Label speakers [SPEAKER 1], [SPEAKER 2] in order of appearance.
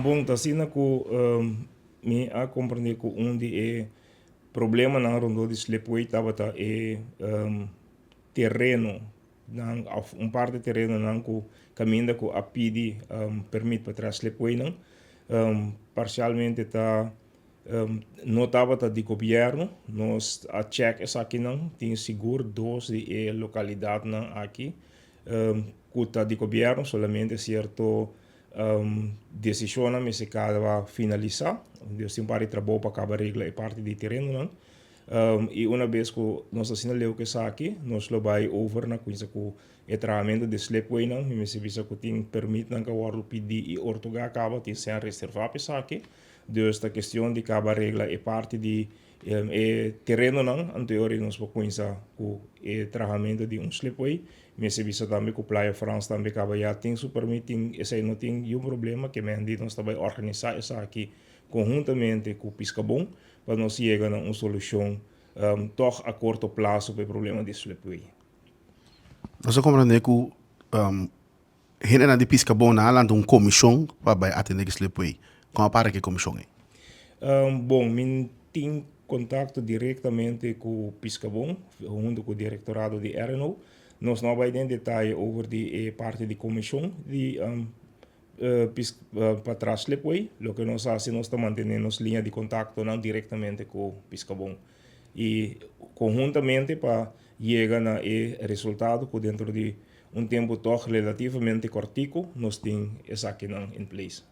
[SPEAKER 1] Bom, assim na ku me a compreender que onde é problema na rondo de sleepway tava tá terreno nang parte de terreno nang ku caminho ku a pidi permite para trás sleepway não parcialmente tá não estava tá de governo nós a check essa aqui não tem seguro dos de localidade não aqui que tá de governo solamente certo decisão me se cada finalizar Deus tem para trabalho para acabar regla e parte de terreno não e uma vez que nós assinalamos que está aqui, nós lo vai over na coisa que o tratamento de sleepway não, me se visa que tem permite não que o pedir e ortoga acaba tem sem reservar para aqui. Dus esta questão de cada regla é parte de terreno não, anterior nós vamos começar com o tratamento de sleepway, me se visa também que o Playa France também acaba já tem permite, esse não tem um problema que me andi nós também organizar isso aqui conjuntamente com o Piscabon para nós chegar a uma solução toch a curto prazo para o problema de sleepway.
[SPEAKER 2] Nós compreendemos que gente na de pisca bom na além de uma comissão para atender que sleepway. Com a parte que comissão é?
[SPEAKER 1] Bom, eu tenho contato diretamente com o Piscabon, junto com o diretorado de RNO. Nós não vamos dar detalhe over de parte de comissão de para trás sleepway. O que nós fazemos, nós estamos mantendo linha de contato não diretamente com o Piscabon. E conjuntamente para chegar a resultado que dentro de um tempo toch relativamente cortico, nós temos essa aqui em place.